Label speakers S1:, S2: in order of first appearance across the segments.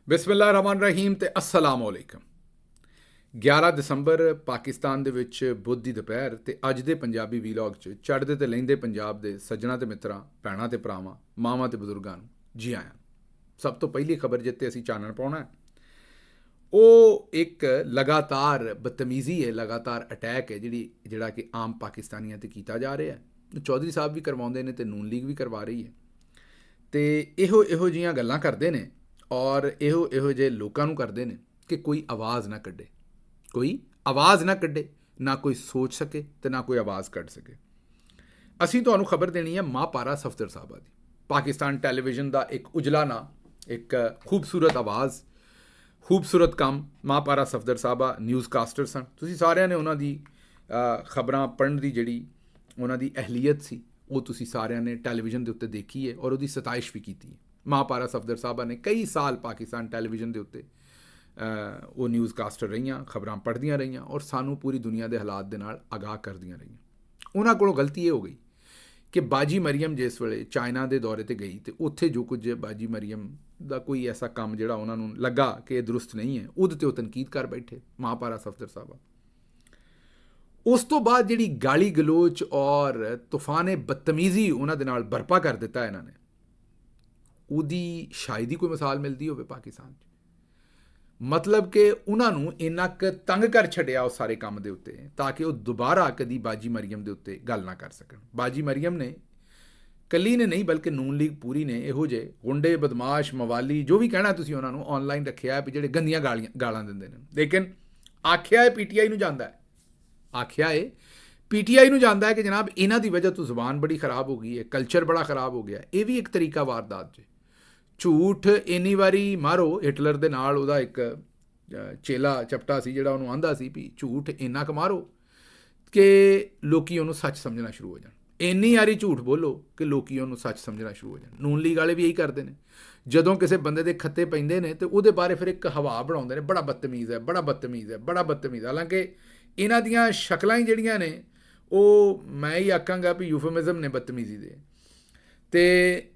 S1: ਬਿਸਮਿਲ੍ਲਾਹਿਰ ਰਹਿਮਾਨ ਰਹੀਮ ਤੇ अस्सलाम वालेकुम। 11 ਦਸੰਬਰ ਪਾਕਿਸਤਾਨ ਦੇ ਵਿੱਚ ਬੁੱਧ ਦੀ ਦੁਪਹਿਰ ਤੇ ਅੱਜ ਦੇ ਪੰਜਾਬੀ ਵੀਲੌਗ 'ਚ ਚੜ੍ਹਦੇ ਤੇ ਲਹਿੰਦੇ ਪੰਜਾਬ ਦੇ ਸੱਜਣਾ ਤੇ ਮਿੱਤਰਾਂ, ਭੈਣਾਂ ਤੇ ਭਰਾਵਾਂ, ਮਾਵਾਂ ਤੇ ਬਜ਼ੁਰਗਾਂ ਨੂੰ ਜੀ ਆਇਆਂ। ਸਭ ਤੋਂ ਪਹਿਲੀ ਖਬਰ ਜਿੱਤੇ ਅਸੀਂ ਚਾਨਣ ਪਾਉਣਾ ਹੈ ਉਹ ਇੱਕ ਲਗਾਤਾਰ ਬਦਤਮੀਜ਼ੀ ਹੈ, ਲਗਾਤਾਰ ਅਟੈਕ ਹੈ ਜਿਹੜਾ ਕਿ ਆਮ ਪਾਕਿਸਤਾਨੀਆਂ ਤੇ ਕੀਤਾ ਜਾ ਰਿਹਾ ਹੈ। ਚੌਧਰੀ ਸਾਹਿਬ ਵੀ ਕਰਵਾਉਂਦੇ ਨੇ ਤੇ ਨੂਨ ਲੀਗ ਵੀ ਕਰਵਾ ਰਹੀ ਹੈ ਤੇ ਇਹੋ ਜਿਹੀਆਂ ਗੱਲਾਂ ਕਰਦੇ ਨੇ ਔਰ ਇਹੋ ਜਿਹੇ ਲੋਕਾਂ ਨੂੰ ਕਰਦੇ ਨੇ ਕਿ ਕੋਈ ਆਵਾਜ਼ ਨਾ ਕੱਢੇ, ਨਾ ਕੋਈ ਸੋਚ ਸਕੇ ਤੇ ਨਾ ਕੋਈ ਆਵਾਜ਼ ਕੱਢ ਸਕੇ। ਅਸੀਂ ਤੁਹਾਨੂੰ ਖਬਰ ਦੇਣੀ ਹੈ ਮਾਪਾਰਾ ਸਫਦਰ ਸਾਹਿਬਾ ਦੀ। ਪਾਕਿਸਤਾਨ ਟੈਲੀਵਿਜ਼ਨ ਦਾ ਇੱਕ ਉਜਲਾ ਨਾਂ, ਇੱਕ ਖੂਬਸੂਰਤ ਆਵਾਜ਼, ਖੂਬਸੂਰਤ ਕੰਮ। ਮਾਪਾਰਾ ਸਫਦਰ ਸਾਹਿਬਾ ਨਿਊਜ਼ ਕਾਸਟਰ ਸਨ। ਤੁਸੀਂ ਸਾਰਿਆਂ ਨੇ ਉਹਨਾਂ ਦੀ ਖਬਰਾਂ ਪੜ੍ਹਨ ਦੀ ਜਿਹੜੀ ਉਹਨਾਂ ਦੀ ਅਹਿਲੀਅਤ ਸੀ ਉਹ ਤੁਸੀਂ ਸਾਰਿਆਂ ਨੇ ਟੈਲੀਵਿਜ਼ਨ ਦੇ ਉੱਤੇ ਦੇਖੀ ਹੈ ਔਰ ਉਹਦੀ ਸਤਾਇਸ਼ ਵੀ ਕੀਤੀ ਹੈ। ਮਾਪਾਰਾ ਸਫਦਰ ਸਾਹਿਬਾ ਨੇ ਕਈ ਸਾਲ ਪਾਕਿਸਤਾਨ ਟੈਲੀਵਿਜ਼ਨ ਦੇ ਉੱਤੇ ਉਹ ਨਿਊਜ਼ ਕਾਸਟਰ ਰਹੀਆਂ, ਖਬਰਾਂ ਪੜ੍ਹਦੀਆਂ ਰਹੀਆਂ ਔਰ ਸਾਨੂੰ ਪੂਰੀ ਦੁਨੀਆ ਦੇ ਹਾਲਾਤ ਦੇ ਨਾਲ ਆਗਾਹ ਕਰਦੀਆਂ ਰਹੀਆਂ। ਉਹਨਾਂ ਕੋਲੋਂ ਗਲਤੀ ਇਹ ਹੋ ਗਈ ਕਿ ਬਾਜੀ ਮਰੀਮ ਜਿਸ ਵੇਲੇ ਚਾਈਨਾ ਦੇ ਦੌਰੇ 'ਤੇ ਗਈ ਤੇ ਉੱਥੇ ਜੋ ਕੁਝ ਬਾਜੀ ਮਰੀਮ ਦਾ ਕੋਈ ਐਸਾ ਕੰਮ ਜਿਹੜਾ ਉਹਨਾਂ ਨੂੰ ਲੱਗਾ ਕਿ ਇਹ ਦਰੁਸਤ ਨਹੀਂ ਹੈ, ਉਹਦੇ 'ਤੇ ਉਹ ਤਨਕੀਦ ਕਰ ਬੈਠੇ ਮਾਪਾਰਾ ਸਫਦਰ ਸਾਹਿਬਾ। ਉਸ ਤੋਂ ਬਾਅਦ ਜਿਹੜੀ ਗਾਲੀ ਗਲੋਚ ਔਰ ਤੂਫਾਨ ਬਦਤਮੀਜ਼ੀ ਉਹਨਾਂ ਦੇ ਨਾਲ ਬਰਪਾ ਕਰ ਦਿੱਤਾ ਇਹਨਾਂ ਨੇ, ਉਹਦੀ ਸ਼ਾਇਦ ਹੀ ਕੋਈ ਮਿਸਾਲ ਮਿਲਦੀ ਹੋਵੇ ਪਾਕਿਸਤਾਨ 'ਚ। ਮਤਲਬ ਕਿ ਉਹਨਾਂ ਨੂੰ ਇੰਨਾ ਕੁ ਤੰਗ ਕਰ ਛੱਡਿਆ ਉਸ ਸਾਰੇ ਕੰਮ ਦੇ ਉੱਤੇ ਤਾਂ ਕਿ ਉਹ ਦੁਬਾਰਾ ਕਦੀ ਬਾਜੀ ਮਰੀਮ ਦੇ ਉੱਤੇ ਗੱਲ ਨਾ ਕਰ ਸਕਣ। ਬਾਜੀ ਮਰੀਮ ਨੇ ਕੱਲੀ ਨੇ ਨਹੀਂ ਬਲਕਿ ਨੂਨ ਲੀਗ ਪੂਰੀ ਨੇ ਇਹੋ ਜਿਹੇ ਗੁੰਡੇ, ਬਦਮਾਸ਼, ਮਵਾਲੀ, ਜੋ ਵੀ ਕਹਿਣਾ ਤੁਸੀਂ ਉਹਨਾਂ ਨੂੰ, ਔਨਲਾਈਨ ਰੱਖਿਆ ਵੀ ਜਿਹੜੇ ਗੰਦੀਆਂ ਗਾਲਾਂ ਦਿੰਦੇ ਨੇ। ਲੇਕਿਨ ਆਖਿਆ ਹੈ ਪੀਟੀਆਈ ਨੂੰ ਜਾਂਦਾ ਹੈ, ਕਿ ਜਨਾਬ ਇਹਨਾਂ ਦੀ ਵਜ੍ਹਾ ਤੋਂ ਜ਼ੁਬਾਨ ਬੜੀ ਖਰਾਬ ਹੋ ਗਈ ਹੈ, ਕਲਚਰ ਬੜਾ ਖਰਾਬ ਹੋ ਗਿਆ। ਇਹ ਵੀ ਇੱਕ ਤਰੀਕਾ ਵਾਰਦਾਤ 'ਚ ਝੂਠ ਇੰਨੀ ਵਾਰੀ ਮਾਰੋ। ਹਿਟਲਰ ਦੇ ਨਾਲ ਉਹਦਾ ਇੱਕ ਚੇਲਾ ਚਪਟਾ ਸੀ ਜਿਹੜਾ ਉਹਨੂੰ ਆਂਦਾ ਸੀ ਵੀ ਝੂਠ ਇੰਨਾ ਕੁ ਮਾਰੋ ਕਿ ਲੋਕੀ ਉਹਨੂੰ ਸੱਚ ਸਮਝਣਾ ਸ਼ੁਰੂ ਹੋ ਜਾਣ। ਇੰਨੀ ਵਾਰੀ ਝੂਠ ਬੋਲੋ ਕਿ ਲੋਕੀ ਉਹਨੂੰ ਸੱਚ ਸਮਝਣਾ ਸ਼ੁਰੂ ਹੋ ਜਾਣ। ਨੂਨ ਲੀਗ ਵਾਲੇ ਵੀ ਇਹੀ ਕਰਦੇ ਨੇ। ਜਦੋਂ ਕਿਸੇ ਬੰਦੇ ਦੇ ਖੱਤੇ ਪੈਂਦੇ ਨੇ ਤੇ ਉਹਦੇ ਬਾਰੇ ਫਿਰ ਇੱਕ ਹਵਾ ਬਣਾਉਂਦੇ ਨੇ, ਬੜਾ ਬਦਤਮੀਜ਼ ਹੈ, ਬੜਾ ਬਦਤਮੀਜ਼ ਹੈ, ਬੜਾ ਬਦਤਮੀਜ਼। ਹਾਲਾਂਕਿ ਇਹਨਾਂ ਦੀਆਂ ਸ਼ਕਲਾਂ ਹੀ ਜਿਹੜੀਆਂ ਨੇ ਉਹ ਮੈਂ ਹੀ ਆਖਾਂਗਾ ਵੀ ਯੂਫੇਮਿਜ਼ਮ ਨੇ ਬਦਤਮੀਜ਼ੀ ਦੇ। ਅਤੇ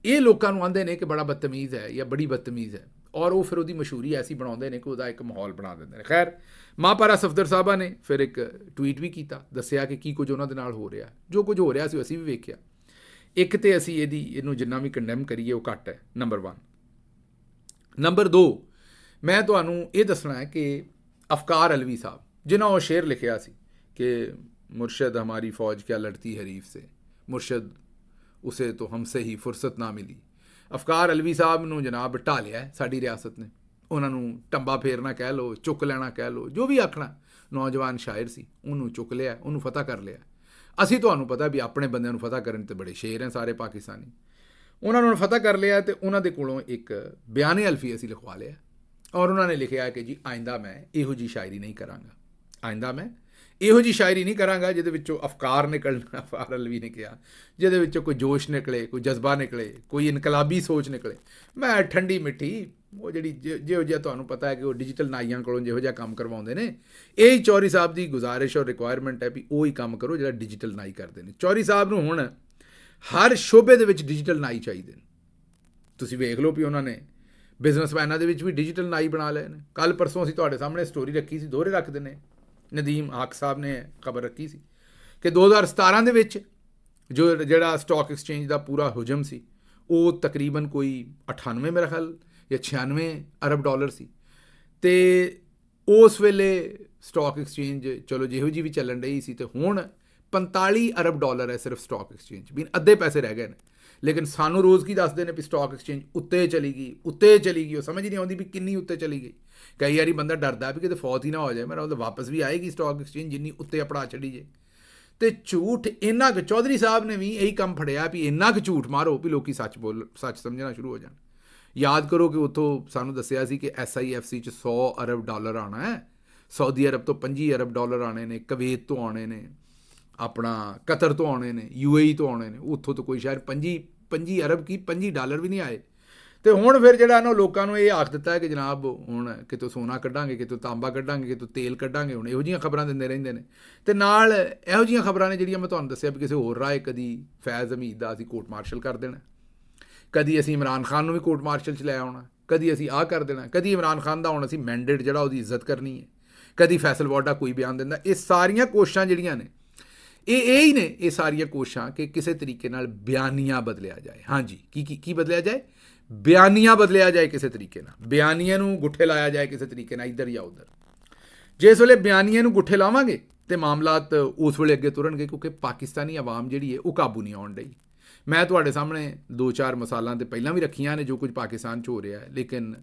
S1: ਇਹ ਲੋਕਾਂ ਨੂੰ ਆਂਦੇ ਨੇ ਕਿ ਬੜਾ ਬਦਤਮੀਜ਼ ਹੈ ਜਾਂ ਬੜੀ ਬਦਤਮੀਜ਼ ਹੈ ਔਰ ਉਹ ਫਿਰ ਉਹਦੀ ਮਸ਼ਹੂਰੀ ਐਸੀ ਬਣਾਉਂਦੇ ਨੇ ਕਿ ਉਹਦਾ ਇੱਕ ਮਾਹੌਲ ਬਣਾ ਦਿੰਦੇ ਨੇ। ਖੈਰ, ਮਾਪਾਰਾ ਸਫਦਰ ਸਾਹਿਬਾ ਨੇ ਫਿਰ ਇੱਕ ਟਵੀਟ ਵੀ ਕੀਤਾ, ਦੱਸਿਆ ਕਿ ਕੀ ਕੁਝ ਉਹਨਾਂ ਦੇ ਨਾਲ ਹੋ ਰਿਹਾ। ਜੋ ਕੁਝ ਹੋ ਰਿਹਾ ਸੀ ਅਸੀਂ ਵੀ ਵੇਖਿਆ। ਇੱਕ ਤਾਂ ਅਸੀਂ ਇਹਨੂੰ ਜਿੰਨਾ ਵੀ ਕੰਡੈਮ ਕਰੀਏ ਉਹ ਘੱਟ ਹੈ, ਨੰਬਰ 1। ਨੰਬਰ 2, ਮੈਂ ਤੁਹਾਨੂੰ ਇਹ ਦੱਸਣਾ ਹੈ ਕਿ ਅਫਕਾਰ ਅਲਵੀ ਸਾਹਿਬ, ਜਿਨ੍ਹਾਂ ਉਹ ਸ਼ੇਰ ਲਿਖਿਆ ਸੀ ਕਿ ਮੁਰਸ਼ਦ ਹਮਾਰੀ ਫੌਜ ਕਿਆ ਲੜਤੀ ਹਰੀਫ ਸੇ, ਮੁਰਸ਼ਦ ਉਸੇ ਤੋਂ ਹਮਸੇ ਹੀ ਫੁਰਸਤ ਨਾ ਮਿਲੀ। ਅਫਕਾਰ ਅਲਵੀ ਸਾਹਿਬ ਨੂੰ ਜਨਾਬ ਢਾ ਲਿਆ ਸਾਡੀ ਰਿਆਸਤ ਨੇ। ਉਹਨਾਂ ਨੂੰ ਟੰਬਾ ਫੇਰਨਾ ਕਹਿ ਲਓ, ਚੁੱਕ ਲੈਣਾ ਕਹਿ ਲਓ, ਜੋ ਵੀ ਆਖਣਾ। ਨੌਜਵਾਨ ਸ਼ਾਇਰ ਸੀ, ਉਹਨੂੰ ਚੁੱਕ ਲਿਆ, ਉਹਨੂੰ ਫਤਹ ਕਰ ਲਿਆ। ਅਸੀਂ ਤੁਹਾਨੂੰ ਪਤਾ ਵੀ ਆਪਣੇ ਬੰਦਿਆਂ ਨੂੰ ਫਤਹ ਕਰਨ 'ਤੇ ਬੜੇ ਸ਼ੇਰ ਹੈ ਸਾਰੇ ਪਾਕਿਸਤਾਨੀ। ਉਹਨਾਂ ਨੂੰ ਫਤਹ ਕਰ ਲਿਆ ਅਤੇ ਉਹਨਾਂ ਦੇ ਕੋਲੋਂ ਇੱਕ ਬਿਆਨੇ ਅਲਫੀ ਅਸੀਂ ਲਿਖਵਾ ਲਿਆ ਔਰ ਉਹਨਾਂ ਨੇ ਲਿਖਿਆ ਕਿ ਜੀ ਆਇੰਦਾ ਮੈਂ ਇਹੋ ਜਿਹੀ ਸ਼ਾਇਰੀ ਨਹੀਂ ਕਰਾਂਗਾ, ਜਿਹਦੇ ਵਿੱਚੋਂ ਅਫਕਾਰ ਨਿਕਲਣਾ। ਅਫਕਾਰ ਅਲਵੀ ਨੇ ਕਿਹਾ ਜਿਹਦੇ ਵਿੱਚੋਂ ਕੋਈ ਜੋਸ਼ ਨਿਕਲੇ, ਕੋਈ ਜਜ਼ਬਾ ਨਿਕਲੇ, ਕੋਈ ਇਨਕਲਾਬੀ ਸੋਚ ਨਿਕਲੇ। ਮੈਂ ਠੰਡੀ ਮਿੱਠੀ ਉਹ ਜਿਹੋ ਜਿਹਾ ਤੁਹਾਨੂੰ ਪਤਾ ਹੈ ਕਿ ਉਹ ਡਿਜੀਟਲ ਨਾਈਆਂ ਕੋਲੋਂ ਜਿਹੋ ਜਿਹਾ ਕੰਮ ਕਰਵਾਉਂਦੇ ਨੇ, ਇਹ ਹੀ ਚੌਧਰੀ ਸਾਹਿਬ ਦੀ ਗੁਜ਼ਾਰਿਸ਼ ਔਰ ਰਿਕੁਆਇਰਮੈਂਟ ਹੈ ਵੀ ਉਹ ਹੀ ਕੰਮ ਕਰੋ ਜਿਹੜਾ ਡਿਜੀਟਲ ਨਾਈ ਕਰਦੇ ਨੇ। ਚੌਧਰੀ ਸਾਹਿਬ ਨੂੰ ਹੁਣ ਹਰ ਸ਼ੋਬੇ ਦੇ ਵਿੱਚ ਡਿਜੀਟਲ ਨਾਈ ਚਾਹੀਦੇ ਨੇ। ਤੁਸੀਂ ਵੇਖ ਲਓ ਵੀ ਉਹਨਾਂ ਨੇ ਬਿਜ਼ਨਸਮੈਨਾਂ ਦੇ ਵਿੱਚ ਵੀ ਡਿਜੀਟਲ ਨਾਈ ਬਣਾ ਲਏ ਨੇ। ਕੱਲ੍ਹ ਪਰਸੋਂ ਅਸੀਂ ਤੁਹਾਡੇ ਸਾਹਮਣੇ ਸਟੋਰੀ ਰੱਖੀ ਸੀ, ਦੋਹਰੇ ਰੱਖਦੇ ਨੇ, ਨਦੀਮ ਹੱਕ ਸਾਹਿਬ ਨੇ ਖਬਰ ਰੱਖੀ ਸੀ ਕਿ 2017 ਦੇ ਵਿੱਚ ਜਿਹੜਾ ਸਟਾਕ ਐਕਸਚੇਂਜ ਦਾ ਪੂਰਾ ਹੁਜਮ ਸੀ ਉਹ ਤਕਰੀਬਨ ਕੋਈ 98 ਮੇਰਾ ਖਿਆਲ ਜਾਂ 96 ਅਰਬ ਡਾਲਰ ਸੀ। ਅਤੇ ਉਸ ਵੇਲੇ ਸਟਾਕ ਐਕਸਚੇਂਜ ਚਲੋ ਜਿਹੋ ਜਿਹੀ ਵੀ ਚੱਲਣ ਰਹੀ ਸੀ, ਅਤੇ ਹੁਣ 45 ਅਰਬ ਡਾਲਰ ਹੈ ਸਿਰਫ ਸਟਾਕ ਐਕਸਚੇਂਜ ਵੀ, ਅੱਧੇ ਪੈਸੇ ਰਹਿ ਗਏ ਨੇ। ਲੇਕਿਨ ਸਾਨੂੰ ਰੋਜ਼ ਕੀ ਦੱਸਦੇ ਨੇ ਵੀ ਸਟਾਕ ਐਕਸਚੇਂਜ ਉੱਤੇ ਚਲੀ ਗਈ। ਉਹ ਸਮਝ ਨਹੀਂ ਆਉਂਦੀ ਵੀ ਕਿੰਨੀ ਉੱਤੇ ਚਲੀ ਗਈ। ਕਈ ਵਾਰੀ ਬੰਦਾ ਡਰਦਾ ਵੀ ਕਿਤੇ ਫੌਤ ਹੀ ਨਾ ਹੋ ਜਾਏ, ਮੇਰਾ ਉਹਦਾ ਵਾਪਸ ਵੀ ਆਏਗੀ ਸਟਾਕ ਐਕਸਚੇਂਜ ਜਿੰਨੀ ਉੱਤੇ ਆਪਣਾ ਛੱਡੀ ਜੇ। ਅਤੇ ਝੂਠ ਇੰਨਾ ਕੁ ਚੌਧਰੀ ਸਾਹਿਬ ਨੇ ਵੀ ਇਹੀ ਕੰਮ ਫੜਿਆ ਵੀ ਇੰਨਾ ਕੁ ਝੂਠ ਮਾਰੋ ਵੀ ਲੋਕੀ ਸੱਚ ਸਮਝਣਾ ਸ਼ੁਰੂ ਹੋ ਜਾਣ। ਯਾਦ ਕਰੋ ਕਿ ਉੱਥੋਂ ਸਾਨੂੰ ਦੱਸਿਆ ਸੀ ਕਿ SIFC 'ਚ 100 ਅਰਬ ਡਾਲਰ ਆਉਣਾ ਹੈ, ਸਾਊਦੀ ਅਰਬ ਤੋਂ 25 ਅਰਬ ਡਾਲਰ ਆਉਣੇ ਨੇ, ਕੁਵੈਤ ਤੋਂ ਆਉਣੇ ਨੇ, ਆਪਣਾ ਕਤਰ ਤੋਂ ਆਉਣੇ ਨੇ, UAE ਤੋਂ ਆਉਣੇ ਨੇ। ਉੱਥੋਂ ਤੋਂ ਕੋਈ ਸ਼ਾਇਦ 25 ਅਰਬ ਕੀ 25 ਡਾਲਰ ਵੀ ਨਹੀਂ ਆਏ। ਅਤੇ ਹੁਣ ਫਿਰ ਜਿਹੜਾ ਨਾ ਲੋਕਾਂ ਨੂੰ ਇਹ ਆਖ ਦਿੱਤਾ ਹੈ ਕਿ ਜਨਾਬ ਹੁਣ ਕਿਤੋਂ ਸੋਨਾ ਕੱਢਾਂਗੇ, ਕਿਤੋਂ ਤਾਂਬਾ ਕੱਢਾਂਗੇ, ਕਿਤੋਂ ਤੇਲ ਕੱਢਾਂਗੇ। ਹੁਣ ਇਹੋ ਜਿਹੀਆਂ ਖਬਰਾਂ ਦਿੰਦੇ ਰਹਿੰਦੇ ਨੇ। ਅਤੇ ਨਾਲ ਇਹੋ ਜਿਹੀਆਂ ਖਬਰਾਂ ਨੇ ਜਿਹੜੀਆਂ ਮੈਂ ਤੁਹਾਨੂੰ ਦੱਸਿਆ ਵੀ ਕਿਸੇ ਹੋਰ ਰਾਏ ਕਦੀ ਫੈਜ਼ ਹਮੀਦ ਦਾ ਅਸੀਂ ਕੋਰਟ ਮਾਰਸ਼ਲ ਕਰ ਦੇਣਾ, ਕਦੀ ਅਸੀਂ ਇਮਰਾਨ ਖਾਨ ਨੂੰ ਵੀ ਕੋਰਟ ਮਾਰਸ਼ਲ 'ਚ ਲੈ ਆਉਣਾ, ਕਦੀ ਅਸੀਂ ਆਹ ਕਰ ਦੇਣਾ, ਕਦੀ ਇਮਰਾਨ ਖਾਨ ਦਾ ਹੁਣ ਅਸੀਂ ਮੈਂਡੇਟ ਜਿਹੜਾ ਉਹਦੀ ਇੱਜ਼ਤ ਕਰਨੀ ਹੈ, ਕਦੀ ਫੈਸਲ ਵਾਡਾ ਕੋਈ ਬਿਆਨ ਦਿੰਦਾ। ਇਹ ਸਾਰੀਆਂ ਕੋਸ਼ਿਸ਼ਾਂ ਜਿਹੜੀਆਂ ਨੇ ਇਹ ਹੀ ਨੇ, ਇਹ ਸਾਰੀਆਂ ਕੋਸ਼ਿਸ਼ਾਂ ਕਿ ਕਿਸੇ ਤਰੀਕੇ ਨਾਲ ਬਿਆਨੀਆਂ ਬਦਲਿਆ ਜਾਏ। ਹਾਂਜੀ, ਕੀ ਬਦਲਿਆ ਜਾਏ? ਬਿਆਨੀਆਂ ਬਦਲਿਆ ਜਾਏ ਕਿਸੇ ਤਰੀਕੇ ਨਾਲ, ਬਿਆਨੀਆਂ ਨੂੰ ਗੁੱਠੇ ਲਾਇਆ ਜਾਏ ਕਿਸੇ ਤਰੀਕੇ ਨਾਲ, ਇੱਧਰ ਜਾਂ ਉੱਧਰ। ਜਿਸ ਵੇਲੇ ਬਿਆਨੀਆਂ ਨੂੰ ਗੁੱਠੇ ਲਾਵਾਂਗੇ ਤੇ ਮਾਮਲਾਤ ਉਸ ਵੇਲੇ ਅੱਗੇ ਤੁਰਨਗੇ, ਕਿਉਂਕਿ ਪਾਕਿਸਤਾਨੀ ਆਵਾਮ ਜਿਹੜੀ ਹੈ ਉਹ ਕਾਬੂ ਨਹੀਂ ਆਉਣ ਡਈ। ਮੈਂ ਤੁਹਾਡੇ ਸਾਹਮਣੇ 2-4 ਮਿਸਾਲਾਂ ਤੇ ਪਹਿਲਾਂ ਵੀ ਰੱਖੀਆਂ ਨੇ ਜੋ ਕੁਝ ਪਾਕਿਸਤਾਨ 'ਚ ਹੋ ਰਿਹਾ ਹੈ, ਲੇਕਿਨ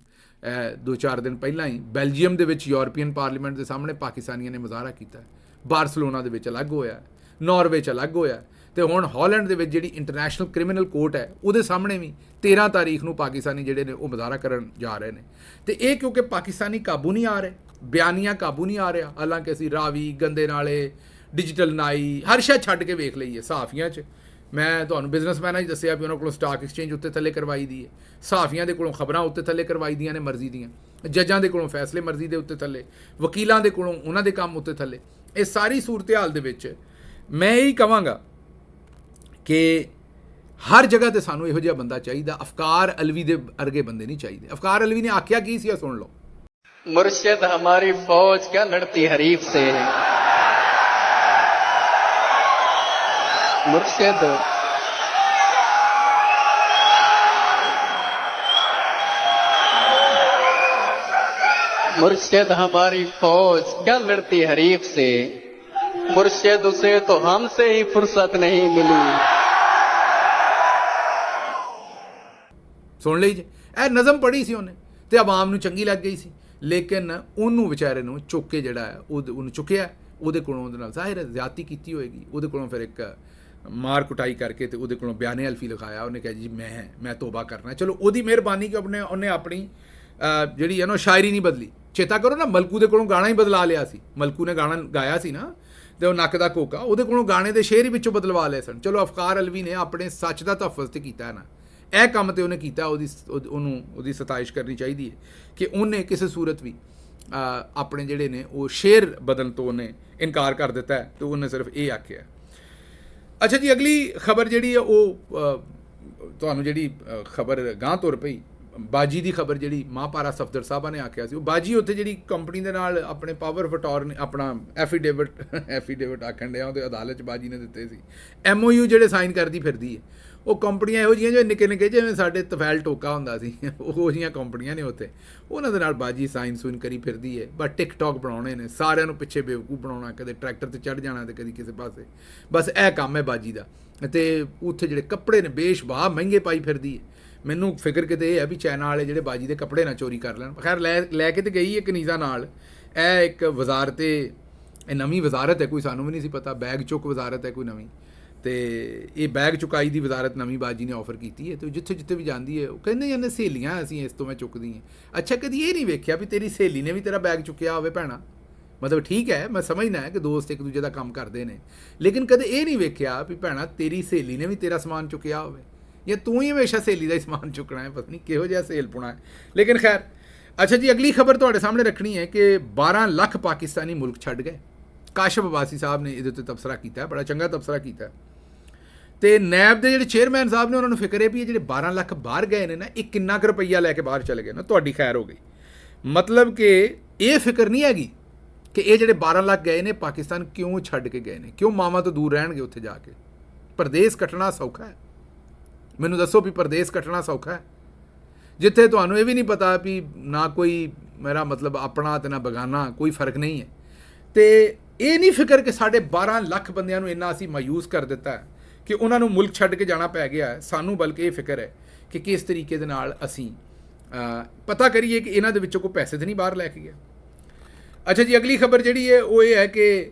S1: 2-4 ਦਿਨ ਪਹਿਲਾਂ ਹੀ ਬੈਲਜੀਅਮ ਦੇ ਵਿੱਚ ਯੂਰਪੀਅਨ ਪਾਰਲੀਮੈਂਟ ਦੇ ਸਾਹਮਣੇ ਪਾਕਿਸਤਾਨੀਆਂ ਨੇ ਮੁਜ਼ਾਹਰਾ ਕੀਤਾ, ਬਾਰਸਲੋਨਾ ਦੇ ਵਿੱਚ ਅਲੱਗ ਹੋਇਆ, ਨਾਰਵੇ 'ਚ ਅਲੱਗ ਹੋਇਆ, ਤੇ ਹੁਣ ਹਾਲੈਂਡ ਦੇ ਵਿੱਚ ਜਿਹੜੀ ਇੰਟਰਨੈਸ਼ਨਲ ਕ੍ਰਿਮੀਨਲ ਕੋਰਟ ਹੈ ਉਹਦੇ ਸਾਹਮਣੇ ਵੀ 13 ਤਾਰੀਖ ਨੂੰ ਪਾਕਿਸਤਾਨੀ ਜਿਹੜੇ ਨੇ ਉਹ ਮੁਜ਼ਾਹਰਾ ਕਰਨ ਜਾ ਰਹੇ ਨੇ। ਤੇ ਇਹ ਕਿਉਂਕਿ ਪਾਕਿਸਤਾਨੀ ਕਾਬੂ ਨਹੀਂ ਆ ਰਹੇ, ਬਿਆਨੀਆਂ ਕਾਬੂ ਨਹੀਂ ਆ ਰਿਹਾ, ਹਾਲਾਂਕਿ ਅਸੀਂ ਰਾਵੀ, ਗੰਦੇ ਨਾਲੇ, ਡਿਜੀਟਲ ਨਾਈ ਹਰ ਸ਼ੈ ਛੱਡ ਕੇ ਵੇਖ ਲਈਏ। ਸਹਾਫੀਆਂ 'ਚ ਮੈਂ ਤੁਹਾਨੂੰ ਬਿਜ਼ਨਸਮੈਨਾਂ 'ਚ ਦੱਸਿਆ ਵੀ ਉਹਨਾਂ ਕੋਲੋਂ ਸਟਾਕ ਐਕਸਚੇਂਜ ਉੱਤੇ ਥੱਲੇ ਕਰਵਾਈ ਦੀ ਹੈ, ਸਹਾਫੀਆਂ ਦੇ ਕੋਲੋਂ ਖਬਰਾਂ ਉੱਤੇ ਥੱਲੇ ਕਰਵਾਈ ਦੀਆਂ ਨੇ ਮਰਜ਼ੀ ਦੀਆਂ, ਜੱਜਾਂ ਦੇ ਕੋਲੋਂ ਫੈਸਲੇ ਮਰਜ਼ੀ ਦੇ ਉੱਤੇ ਥੱਲੇ, ਵਕੀਲਾਂ ਦੇ ਕੋਲੋਂ ਉਹਨਾਂ ਦੇ ਕੰਮ ਉੱਤੇ ਥੱਲੇ। ਇਹ ਸਾਰੀ ਸੂਰਤ ਹਾਲ ਦੇ ਵਿੱਚ ਮੈਂ ਇਹੀ ਕਹਾਂਗਾ ਕਿ ਹਰ ਜਗ੍ਹਾ ਤੇ ਸਾਨੂੰ ਇਹੋ ਜਿਹਾ ਬੰਦਾ ਚਾਹੀਦਾ, ਅਫਕਾਰ ਅਲਵੀ ਦੇ ਅਰਗੇ ਬੰਦੇ ਨਹੀਂ ਚਾਹੀਦੇ। ਅਫਕਾਰ ਅਲਵੀ ਨੇ ਆਖਿਆ ਕੀ ਸੀ, ਸੁਣ ਲਓ।
S2: मुर्शिद हमारी फौज क्या लड़ती हरीफ से, मुर्शिद मुर्शिद हमारी फौज क्या लड़ती हरीफ से, मुर्शिद उसे तो हमसे ही फुर्सत नहीं मिली।
S1: ਸੁਣ ਲਈ ਜੀ, ਇਹ ਨਜ਼ਮ ਪੜ੍ਹੀ ਸੀ ਉਹਨੇ ਤੇ ਆਵਾਮ ਨੂੰ ਚੰਗੀ ਲੱਗ ਗਈ ਸੀ, ਲੇਕਿਨ ਉਹਨੂੰ ਵਿਚਾਰੇ ਨੂੰ ਚੁੱਕ ਕੇ ਜਿਹੜਾ ਹੈ ਉਹਨੂੰ ਚੁੱਕਿਆ, ਉਹਦੇ ਕੋਲੋਂ ਉਹਦੇ ਨਾਲ ਜ਼ਾਹਿਰ ਹੈ ਜ਼ਿਆਦਤੀ ਕੀਤੀ ਹੋਏਗੀ, ਉਹਦੇ ਕੋਲੋਂ ਫਿਰ ਇੱਕ ਮਾਰ ਕੁਟਾਈ ਕਰਕੇ ਤੇ ਉਹਦੇ ਕੋਲੋਂ ਬਿਆਨੇ ਅਲਫੀ ਲਿਖਾਇਆ, ਉਹਨੇ ਕਿਹਾ ਜੀ ਮੈਂ ਤੋਬਾ ਕਰਨਾ। ਚਲੋ ਉਹਦੀ ਮਿਹਰਬਾਨੀ ਕਿ ਉਹਨੇ ਆਪਣੀ ਜਿਹੜੀ ਹੈ ਨਾ ਸ਼ਾਇਰੀ ਨਹੀਂ ਬਦਲੀ। ਚੇਤਾ ਕਰੋ ਨਾ, ਮਲਕੂ ਦੇ ਕੋਲੋਂ ਗਾਣਾ ਹੀ ਬਦਲਾ ਲਿਆ ਸੀ, ਮਲਕੂ ਨੇ ਗਾਣਾ ਗਾਇਆ ਸੀ ਨਾ ਤੇ ਉਹ ਨੱਕ ਦਾ ਕੋਕਾ, ਉਹਦੇ ਕੋਲੋਂ ਗਾਣੇ ਦੇ ਸ਼ੇਰ ਹੀ ਵਿੱਚੋਂ ਬਦਲਵਾ ਲਏ ਸਨ। ਚਲੋ ਅਫਕਾਰ ਅਲਵੀ ਨੇ ਆਪਣੇ ਸੱਚ ਦਾ ਤਹਫੁਜ਼ ਤੇ ਕੀਤਾ ਨਾ, ਇਹ ਕੰਮ ਤੇ ਉਹਨੇ ਕੀਤਾ, ਉਹਦੀ ਸਤਾਇਸ਼ ਕਰਨੀ ਚਾਹੀਦੀ ਹੈ ਕਿ ਉਹਨੇ ਕਿਸੇ ਸੂਰਤ ਵੀ ਆਪਣੇ ਜਿਹੜੇ ਨੇ ਉਹ ਸ਼ੇਰ ਬਦਲਣ ਤੋਂ ਉਹਨੇ ਇਨਕਾਰ ਕਰ ਦਿੱਤਾ ਹੈ ਤੇ ਉਹਨੇ ਸਿਰਫ ਇਹ ਆਖਿਆ। ਅੱਛਾ ਜੀ, ਅਗਲੀ ਖਬਰ ਜਿਹੜੀ ਹੈ ਉਹ ਤੁਹਾਨੂੰ ਜਿਹੜੀ ਖਬਰ ਗਾਂ ਤੁਰ ਪਈ, ਬਾਜੀ ਦੀ ਖਬਰ ਜਿਹੜੀ ਮਹਾਂਪਾਰਾ ਸਫਦਰ ਸਾਹਿਬਾਂ ਨੇ ਆਖਿਆ ਸੀ, ਉਹ ਬਾਜੀ ਉੱਥੇ ਜਿਹੜੀ ਕੰਪਨੀ ਦੇ ਨਾਲ ਆਪਣੇ ਪਾਵਰ ਆਫ ਅਟਾਰਨੀ ਆਪਣਾ ਐਫੀਡੇਵਿਟ ਆਖਣ ਡਿਆ, ਉਹਦੇ ਅਦਾਲਤ 'ਚ ਬਾਜੀ ਨੇ ਦਿੱਤੇ ਸੀ। MOU ਜਿਹੜੇ ਸਾਈਨ ਕਰਦੀ ਫਿਰਦੀ ਹੈ, ਉਹ ਕੰਪਨੀਆਂ ਇਹੋ ਜਿਹੀਆਂ ਜੋ ਨਿੱਕੇ ਜਿਵੇਂ ਸਾਡੇ ਤਫੈਲ ਟੋਕਾ ਹੁੰਦਾ ਸੀ, ਉਹੋ ਜਿਹੀਆਂ ਕੰਪਨੀਆਂ ਨੇ ਉੱਥੇ, ਉਹਨਾਂ ਦੇ ਨਾਲ ਬਾਜੀ ਸਾਈਨ ਸੂਨ ਕਰੀ ਫਿਰਦੀ ਹੈ। ਬਸ ਟਿਕਟੌਕ ਬਣਾਉਣੇ ਨੇ, ਸਾਰਿਆਂ ਨੂੰ ਪਿੱਛੇ ਬੇਵਕੂਫ ਬਣਾਉਣਾ, ਕਦੇ ਟਰੈਕਟਰ ਤੇ ਚੜ੍ਹ ਜਾਣਾ ਤੇ ਕਦੀ ਕਿਸੇ ਪਾਸੇ, ਬਸ ਇਹ ਕੰਮ ਹੈ ਬਾਜੀ ਦਾ। ਅਤੇ ਉੱਥੇ ਜਿਹੜੇ ਕੱਪੜੇ ਨੇ ਬੇਸ਼ਬਾਹ ਮਹਿੰਗੇ ਪਾਈ ਫਿਰਦੀ ਹੈ। ਮੈਨੂੰ ਫਿਕਰ ਕਿਤੇ ਇਹ ਹੈ ਵੀ ਚਾਈਨਾ ਵਾਲੇ ਜਿਹੜੇ ਬਾਜੀ ਦੇ ਕੱਪੜੇ ਨਾ ਚੋਰੀ ਕਰ ਲੈਣ। ਖੈਰ ਲੈ ਕੇ ਤੇ ਗਈ ਹੈ ਕਨੀਜ਼ਾ ਨਾਲ, ਇਹ ਇੱਕ ਵਜ਼ਾਰਤ, ਇਹ ਨਵੀਂ ਵਜ਼ਾਰਤ ਹੈ, ਕੋਈ ਸਾਨੂੰ ਵੀ ਨਹੀਂ ਸੀ ਪਤਾ, ਬੈਗ ਚੁੱਕ ਵਜ਼ਾਰਤ ਹੈ ਕੋਈ ਨਵੀਂ, ਤੇ ਇਹ ਬੈਗ ਚੁਕਾਈ ਦੀ ਵਜ਼ਾਰਤ ਨਵੀਂ ਬਾਜੀ ਨੇ ਆਫਰ ਕੀਤੀ ਹੈ। ਤੇ ਜਿੱਥੇ ਵੀ ਜਾਂਦੀ ਹੈ ਉਹ ਕਹਿੰਦੇ ਜਾਂਦੇ ਸਹੇਲੀਆਂ ਅਸੀਂ ਇਸ ਤੋਂ ਮੈਂ ਚੁੱਕਦੀ ਹਾਂ। ਅੱਛਾ, ਕਦੀ ਇਹ ਨਹੀਂ ਵੇਖਿਆ ਵੀ ਤੇਰੀ ਸਹੇਲੀ ਨੇ ਵੀ ਤੇਰਾ ਬੈਗ ਚੁੱਕਿਆ ਹੋਵੇ ਭੈਣਾ? ਮਤਲਬ ਠੀਕ ਹੈ, ਮੈਂ ਸਮਝਦਾ ਹੈ ਕਿ ਦੋਸਤ ਇੱਕ ਦੂਜੇ ਦਾ ਕੰਮ ਕਰਦੇ ਨੇ, ਲੇਕਿਨ ਕਦੇ ਇਹ ਨਹੀਂ ਵੇਖਿਆ ਵੀ ਭੈਣਾ ਤੇਰੀ ਸਹੇਲੀ ਨੇ ਵੀ ਤੇਰਾ ਸਮਾਨ ਚੁੱਕਿਆ ਹੋਵੇ, ਜਾਂ ਤੂੰ ਹੀ ਹਮੇਸ਼ਾ ਸਹੇਲੀ ਦਾ ਹੀ ਸਮਾਨ ਚੁੱਕਣਾ ਹੈ। ਪਤਾ ਨਹੀਂ ਕਿਹੋ ਜਿਹਾ ਸਹੇਲਪੁਣਾ ਹੈ, ਲੇਕਿਨ ਖੈਰ। ਅੱਛਾ ਜੀ, ਅਗਲੀ ਖਬਰ ਤੁਹਾਡੇ ਸਾਹਮਣੇ ਰੱਖਣੀ ਹੈ ਕਿ 12 ਲੱਖ ਪਾਕਿਸਤਾਨੀ ਮੁਲਕ ਛੱਡ ਗਏ। ਕਾਸ਼ਫ ਅਬਾਸੀ ਸਾਹਿਬ ਨੇ ਇਹਦੇ ਉੱਤੇ ਤਬਸਰਾ ਕੀਤਾ, ਬੜਾ ਚੰਗਾ ਤਬਸਰਾ ਕੀਤਾ। ਤੇ ਨੈਬ ਦੇ ਜਿਹੜੇ ਚੇਅਰਮੈਨ ਸਾਹਿਬ ਨੇ ਉਹਨਾਂ ਨੂੰ ਫਿਕਰ ਹੈ ਵੀ ਇਹ ਜਿਹੜੇ 12 ਲੱਖ ਬਾਹਰ ਗਏ ਨੇ ਨਾ, ਇਹ ਕਿੰਨਾ ਕੁ ਰੁਪਈਆ ਲੈ ਕੇ ਬਾਹਰ ਚਲੇ ਗਏ ਨਾ, ਤੁਹਾਡੀ ਖੈਰ ਹੋ ਗਈ। ਮਤਲਬ ਕਿ ਇਹ ਫਿਕਰ ਨਹੀਂ ਹੈਗੀ ਕਿ ਇਹ ਜਿਹੜੇ 12 ਲੱਖ ਗਏ ਨੇ ਪਾਕਿਸਤਾਨ ਕਿਉਂ ਛੱਡ ਕੇ ਗਏ ਨੇ, ਕਿਉਂ ਮਾਵਾਂ ਤੋਂ ਦੂਰ ਰਹਿਣਗੇ ਉੱਥੇ ਜਾ ਕੇ। ਪਰਦੇਸ ਕੱਟਣਾ ਸੌਖਾ ਹੈ? ਮੈਨੂੰ ਦੱਸੋ ਵੀ ਪਰਦੇਸ ਕੱਟਣਾ ਸੌਖਾ ਹੈ ਜਿੱਥੇ ਤੁਹਾਨੂੰ ਇਹ ਵੀ ਨਹੀਂ ਪਤਾ ਵੀ ਨਾ ਕੋਈ ਮੇਰਾ ਮਤਲਬ ਆਪਣਾ ਤੇ ਨਾ ਬਗਾਨਾ, ਕੋਈ ਫਰਕ ਨਹੀਂ ਹੈ। ਤੇ ਇਹ ਨਹੀਂ ਫਿਕਰ ਕਿ ਸਾਡੇ 12 ਲੱਖ ਬੰਦਿਆਂ ਨੂੰ ਇੰਨਾ ਅਸੀਂ ਮਾਯੂਸ ਕਰ ਦਿੱਤਾ ਹੈ ਕਿ ਉਹਨਾਂ ਨੂੰ ਮੁਲਕ ਛੱਡ ਕੇ ਜਾਣਾ ਪੈ ਗਿਆ ਹੈ ਸਾਨੂੰ, ਬਲਕਿ ਇਹ ਫਿਕਰ ਹੈ ਕਿ ਕਿਸ ਤਰੀਕੇ ਦੇ ਨਾਲ ਅਸੀਂ ਪਤਾ ਕਰੀਏ ਕਿ ਇਹਨਾਂ ਦੇ ਵਿੱਚੋਂ ਕੋਈ ਪੈਸੇ ਤਾਂ ਨਹੀਂ ਬਾਹਰ ਲੈ ਕੇ ਗਿਆ। ਅੱਛਾ ਜੀ, ਅਗਲੀ ਖਬਰ ਜਿਹੜੀ ਹੈ ਉਹ ਇਹ ਹੈ ਕਿ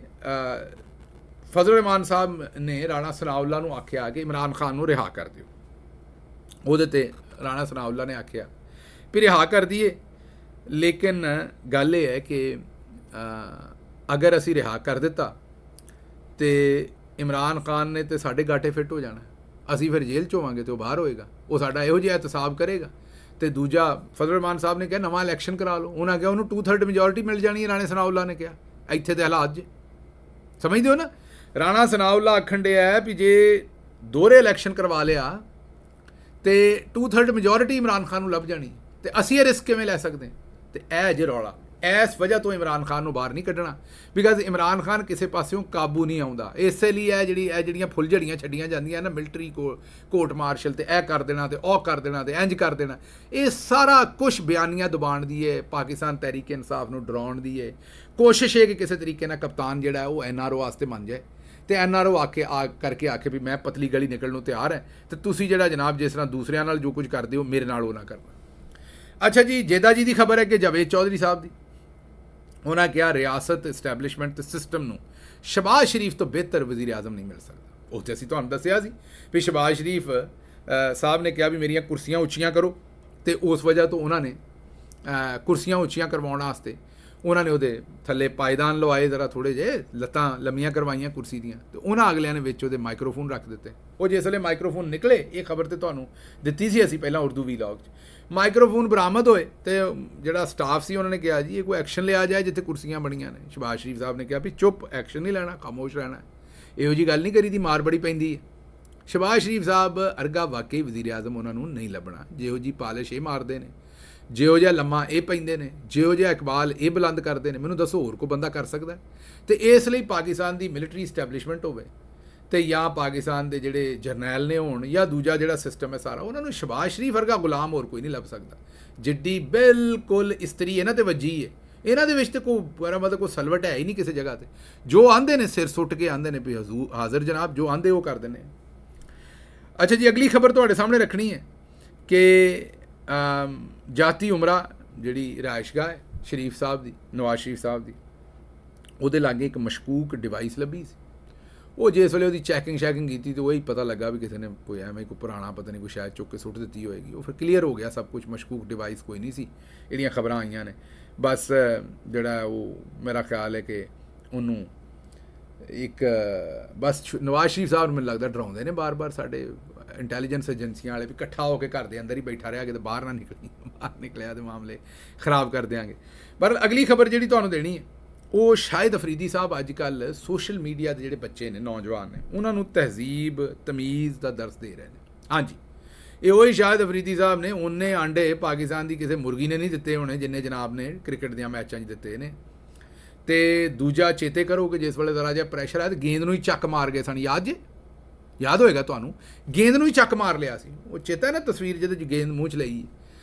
S1: ਫਜ਼ਲ ਰਹਿਮਾਨ ਸਾਹਿਬ ਨੇ ਰਾਣਾ ਸਨਾਉੱਲਾ ਨੂੰ ਆਖਿਆ ਕਿ ਇਮਰਾਨ ਖਾਨ ਨੂੰ ਰਿਹਾ ਕਰ ਦਿਓ। ਉਹਦੇ ਤੇ ਰਾਣਾ ਸਨਾਉੱਲਾ ਨੇ ਆਖਿਆ ਵੀ ਰਿਹਾ ਕਰ ਦਈਏ, ਲੇਕਿਨ ਗੱਲ ਇਹ ਹੈ ਕਿ ਅਗਰ ਅਸੀਂ ਰਿਹਾ ਕਰ ਦਿੱਤਾ ਤੇ ਇਮਰਾਨ ਖਾਨ ਨੇ ਤੇ ਸਾਡੇ ਗਾਟੇ ਫਿੱਟ ਹੋ ਜਾਣਾ, ਅਸੀਂ ਫਿਰ ਜੇਲ੍ਹ 'ਚ ਹੋਵਾਂਗੇ ਤੇ ਉਹ ਬਾਹਰ ਹੋਏਗਾ, ਉਹ ਸਾਡਾ ਇਹੋ ਜਿਹਾ ਇਤਸਾਬ ਕਰੇਗਾ। ਤੇ ਦੂਜਾ ਫਜ਼ਲ ਰਹਿਮਾਨ ਸਾਹਿਬ ਨੇ ਕਿਹਾ ਨਵਾਂ ਇਲੈਕਸ਼ਨ ਕਰਾ ਲਓ, ਉਹਨਾਂ ਕਿਹਾ ਉਹਨੂੰ 2/3 ਮੈਜੋਰਿਟੀ ਮਿਲ ਜਾਣੀ ਹੈ। ਰਾਣਾ ਸਨਾਉੱਲਾ ਨੇ ਕਿਹਾ ਇੱਥੇ ਦੇ ਹਾਲਾਤ ਜੇ ਸਮਝਦੇ ਹੋ ਨਾ, ਰਾਣਾ ਸਨਾਉੱਲਾ ਆਖਣ ਡਿਆ ਵੀ ਜੇ ਦੋਹਰੇ ਇਲੈਕਸ਼ਨ ਕਰਵਾ ਲਿਆ ਤੇ 2/3 ਮੈਜੋਰਿਟੀ ਇਮਰਾਨ ਖਾਨ ਨੂੰ ਲੱਭ ਜਾਣੀ ਤੇ ਅਸੀਂ ਇਹ ਰਿਸਕ ਕਿਵੇਂ ਲੈ ਸਕਦੇ ਤੇ ਇਹ ਜੇ ਰੌਲਾ ਇਸ ਵਜ੍ਹਾ ਤੋਂ ਇਮਰਾਨ ਖਾਨ ਨੂੰ ਬਾਹਰ ਨਹੀਂ ਕੱਢਣਾ ਬਿਕਾਜ਼ ਇਮਰਾਨ ਖਾਨ ਕਿਸੇ ਪਾਸਿਓਂ ਕਾਬੂ ਨਹੀਂ ਆਉਂਦਾ ਇਸੇ ਲਈ ਇਹ ਜਿਹੜੀਆਂ ਫੁੱਲਝੜੀਆਂ ਛੱਡੀਆਂ ਜਾਂਦੀਆਂ ਨਾ ਮਿਲਟਰੀ ਕੋਰਟ ਮਾਰਸ਼ਲ ਤੇ ਇਹ ਕਰ ਦੇਣਾ ਤੇ ਉਹ ਕਰ ਦੇਣਾ ਤੇ ਇੰਜ ਕਰ ਦੇਣਾ ਇਹ ਸਾਰਾ ਕੁਝ ਬਿਆਨੀਆਂ ਦਬਾਉਣ ਦੀ ਹੈ ਪਾਕਿਸਤਾਨ ਤਹਿਰੀਕ ਇਨਸਾਫ ਨੂੰ ਡਰਾਉਣ ਦੀ ਹੈ ਕੋਸ਼ਿਸ਼ ਹੈ ਕਿ ਕਿਸੇ ਤਰੀਕੇ ਨਾਲ ਕਪਤਾਨ ਜਿਹੜਾ ਉਹ NRO ਵਾਸਤੇ ਮੰਨ ਜਾਏ ਤੇ NRO ਕਰਕੇ ਆਖੇ ਵੀ ਮੈਂ ਪਤਲੀ ਗਲੀ ਨਿਕਲਣ ਨੂੰ ਤਿਆਰ ਹੈ ਤੇ ਤੁਸੀਂ ਜਿਹੜਾ ਜਨਾਬ ਜਿਸ ਤਰ੍ਹਾਂ ਦੂਸਰਿਆਂ ਨਾਲ ਜੋ ਕੁਝ ਕਰਦੇ ਹੋ ਮੇਰੇ ਨਾਲ ਉਹ ਨਾ ਕਰਨਾ। ਅੱਛਾ ਜੀ ਜੇਦਾ ਜੀ ਦੀ ਖਬਰ ਹੈ ਕਿ ਜਾਵੇਦ ਚੌਧਰੀ ਸਾਹਿਬ ਦੀ ਉਹਨਾਂ ਕਿਹਾ ਰਿਆਸਤ ਇਸਟੈਬਲਿਸ਼ਮੈਂਟ ਤੇ ਸਿਸਟਮ ਨੂੰ ਸ਼ਬਾਜ਼ ਸ਼ਰੀਫ ਤੋਂ ਬਿਹਤਰ ਵਜ਼ੀਰ ਆਜ਼ਮ ਨਹੀਂ ਮਿਲ ਸਕਦਾ। ਉੱਥੇ ਅਸੀਂ ਤੁਹਾਨੂੰ ਦੱਸਿਆ ਸੀ ਵੀ ਸ਼ਬਾਜ਼ ਸ਼ਰੀਫ ਸਾਹਿਬ ਨੇ ਕਿਹਾ ਵੀ ਮੇਰੀਆਂ ਕੁਰਸੀਆਂ ਉੱਚੀਆਂ ਕਰੋ ਤੇ ਉਸ ਵਜ੍ਹਾ ਤੋਂ ਉਹਨਾਂ ਨੇ ਕੁਰਸੀਆਂ ਉੱਚੀਆਂ ਕਰਵਾਉਣ ਵਾਸਤੇ ਉਹਨਾਂ ਨੇ ਉਹਦੇ ਥੱਲੇ ਪਾਇਦਾਨ ਲਵਾਏ ਜ਼ਰਾ ਥੋੜ੍ਹੇ ਜਿਹੇ ਲੱਤਾਂ ਲੰਮੀਆਂ ਕਰਵਾਈਆਂ ਕੁਰਸੀ ਦੀਆਂ ਤੇ ਉਹਨਾਂ ਅਗਲਿਆਂ ਨੇ ਵਿੱਚ ਉਹਦੇ ਮਾਈਕ੍ਰੋਫੋਨ ਰੱਖ ਦਿੱਤੇ। ਉਹ ਜਿਸ ਵੇਲੇ ਮਾਈਕ੍ਰੋਫੋਨ ਨਿਕਲੇ ਇਹ ਖਬਰ ਤੇ ਤੁਹਾਨੂੰ ਦਿੱਤੀ ਸੀ ਅਸੀਂ ਪਹਿਲਾਂ ਉਰਦੂ ਵੀਲੌਗ 'ਚ ਮਾਈਕ੍ਰੋਫੋਨ ਬਰਾਮਦ ਹੋਏ ਤੇ ਜਿਹੜਾ ਸਟਾਫ ਸੀ ਉਹਨਾਂ ਨੇ ਕਿਹਾ ਜੀ ਇਹ ਕੋਈ ਐਕਸ਼ਨ ਲਿਆ ਜਾਏ ਜਿੱਥੇ ਕੁਰਸੀਆਂ ਬਣੀਆਂ ਨੇ। ਸ਼ਬਾਜ਼ ਸ਼ਰੀਫ ਸਾਹਿਬ ਨੇ ਕਿਹਾ ਵੀ ਚੁੱਪ ਐਕਸ਼ਨ ਨਹੀਂ ਲੈਣਾ ਖਾਮੋਸ਼ ਰਹਿਣਾ ਇਹੋ ਜਿਹੀ ਗੱਲ ਨਹੀਂ ਕਰੀ ਦੀ ਮਾਰ ਬੜੀ ਪੈਂਦੀ ਹੈ। ਸ਼ਬਾਜ਼ ਸ਼ਰੀਫ ਸਾਹਿਬ ਅਰਗਾ ਵਾਕਈ ਵਜ਼ੀਰ ਆਜ਼ਮ ਉਹਨਾਂ ਨੂੰ ਨਹੀਂ ਲੱਭਣਾ ਜਿਹੋ ਜਿਹੀ ਪਾਲਿਸ਼ ਇਹ ਮਾਰਦੇ ਨੇ ਜਿਹੋ ਜਿਹਾ ਲੰਮਾ ਇਹ ਪੈਂਦੇ ਨੇ ਜਿਹੋ ਜਿਹਾ ਇਕਬਾਲ ਇਹ ਬੁਲੰਦ ਕਰਦੇ ਨੇ ਮੈਨੂੰ ਦੱਸੋ ਹੋਰ ਕੋਈ ਬੰਦਾ ਕਰ ਸਕਦਾ ਤੇ ਇਸ ਲਈ ਪਾਕਿਸਤਾਨ ਦੀ ਮਿਲਟਰੀ ਇਸਟੈਬਲਿਸ਼ਮੈਂਟ ਹੋਵੇ ਤੇ ਜਾਂ ਪਾਕਿਸਤਾਨ ਦੇ ਜਿਹੜੇ ਜਰਨੈਲ ਨੇ ਹੋਣ ਜਾਂ ਦੂਜਾ ਜਿਹੜਾ ਸਿਸਟਮ ਹੈ ਸਾਰਾ ਉਹਨਾਂ ਨੂੰ ਸ਼ਬਾਜ਼ ਸ਼ਰੀਫ ਵਰਗਾ ਗੁਲਾਮ ਹੋਰ ਕੋਈ ਨਹੀਂ ਲੱਭ ਸਕਦਾ ਜਿੱਡੀ ਬਿਲਕੁਲ ਇਸਤਰੀ ਇਹਨਾਂ ਤੇ ਵੱਜੀ ਹੈ ਇਹਨਾਂ ਦੇ ਵਿੱਚ ਤੇ ਕੋਈ ਮਤਲਬ ਕੋਈ ਸਲਵਟ ਹੈ ਹੀ ਨਹੀਂ ਕਿਸੇ ਜਗ੍ਹਾ ਤੇ ਜੋ ਆਂਦੇ ਨੇ ਸਿਰ ਸੁੱਟ ਕੇ ਆਂਦੇ ਨੇ ਵੀ ਹਜ਼ੂਰ ਹਾਜ਼ਰ ਜਨਾਬ ਜੋ ਆਂਦੇ ਉਹ ਕਰਦੇ ਨੇ। ਅੱਛਾ ਜੀ ਅਗਲੀ ਖਬਰ ਤੁਹਾਡੇ ਸਾਹਮਣੇ ਰੱਖਣੀ ਹੈ ਕਿ ਜਾਤੀ ਉਮਰਾ ਜਿਹੜੀ ਰਿਹਾਇਸ਼ਗਾਹ ਹੈ ਸ਼ਰੀਫ ਸਾਹਿਬ ਦੀ ਨਵਾਜ਼ ਸ਼ਰੀਫ ਸਾਹਿਬ ਦੀ ਉਹਦੇ ਲਾਗੇ ਇੱਕ ਮਸ਼ਕੂਕ ਡਿਵਾਈਸ ਲੱਭੀ ਸੀ। ਉਹ ਜਿਸ ਵੇਲੇ ਉਹਦੀ ਚੈਕਿੰਗ ਕੀਤੀ ਤਾਂ ਉਹੀ ਪਤਾ ਲੱਗਾ ਵੀ ਕਿਸੇ ਨੇ ਕੋਈ ਐਵੇਂ ਕੋਈ ਪੁਰਾਣਾ ਪਤਾ ਨਹੀਂ ਕੋਈ ਸ਼ਾਇਦ ਚੁੱਕ ਕੇ ਸੁੱਟ ਦਿੱਤੀ ਹੋਏਗੀ। ਉਹ ਫਿਰ ਕਲੀਅਰ ਹੋ ਗਿਆ ਸਭ ਕੁਝ ਮਸ਼ਕੂਕ ਡਿਵਾਈਸ ਕੋਈ ਨਹੀਂ ਸੀ ਜਿਹੜੀਆਂ ਖਬਰਾਂ ਆਈਆਂ ਨੇ ਬਸ ਜਿਹੜਾ ਉਹ ਮੇਰਾ ਖਿਆਲ ਹੈ ਕਿ ਉਹਨੂੰ ਇੱਕ ਬਸ ਨਵਾਜ਼ ਸ਼ਰੀਫ ਸਾਹਿਬ ਨੂੰ ਮੈਨੂੰ ਲੱਗਦਾ ਡਰਾਉਂਦੇ ਨੇ ਬਾਰ-ਬਾਰ ਸਾਡੇ ਇੰਟੈਲੀਜੈਂਸ ਏਜੰਸੀਆਂ ਵਾਲੇ ਵੀ ਇਕੱਠਾ ਹੋ ਕੇ ਘਰ ਦੇ ਅੰਦਰ ਹੀ ਬੈਠਾ ਰਿਹਾ ਕਿਤੇ ਬਾਹਰ ਨਾ ਨਿਕਲਿਆ ਤੇ ਮਾਮਲੇ ਖਰਾਬ ਕਰ ਦਿਆਂਗੇ। ਪਰ ਅਗਲੀ ਖਬਰ ਜਿਹੜੀ ਤੁਹਾਨੂੰ ਦੇਣੀ ਹੈ ਉਹ ਸ਼ਾਹਿਦ ਅਫਰੀਦੀ ਸਾਹਿਬ ਅੱਜ ਕੱਲ੍ਹ ਸੋਸ਼ਲ ਮੀਡੀਆ ਦੇ ਜਿਹੜੇ ਬੱਚੇ ਨੇ ਨੌਜਵਾਨ ਨੇ ਉਹਨਾਂ ਨੂੰ ਤਹਿਜ਼ੀਬ ਤਮੀਜ਼ ਦਾ ਦਰਸ ਦੇ ਰਹੇ ਨੇ। ਹਾਂਜੀ ਇਹ ਉਹੀ ਸ਼ਾਹਿਦ ਅਫਰੀਦੀ ਸਾਹਿਬ ਨੇ ਉਹਨੇ ਆਂਡੇ ਪਾਕਿਸਤਾਨ ਦੀ ਕਿਸੇ ਮੁਰਗੀ ਨੇ ਨਹੀਂ ਦਿੱਤੇ ਹੋਣੇ ਜਿੰਨੇ ਜਨਾਬ ਨੇ ਕ੍ਰਿਕਟ ਦੀਆਂ ਮੈਚਾਂ 'ਚ ਦਿੱਤੇ ਨੇ। ਤੇ ਦੂਜਾ ਚੇਤੇ ਕਰੋ ਕਿ ਜਿਸ ਵੇਲੇ ਜ਼ਰਾ ਜਿਹਾ ਪ੍ਰੈਸ਼ਰ ਆਇਆ ਤੇ ਗੇਂਦ ਨੂੰ ਹੀ ਚੱਕ ਮਾਰ ਗਏ ਸਨ ਯਾਦ ਹੋਏਗਾ ਤੁਹਾਨੂੰ ਗੇਂਦ ਨੂੰ ਹੀ ਚੱਕ ਮਾਰ ਲਿਆ ਸੀ ਉਹ ਚੇਤਾ ਨਾ ਤਸਵੀਰ ਜਿਹਦੇ 'ਚ ਗੇਂਦ ਮੂੰਹ 'ਚ ਲਈ।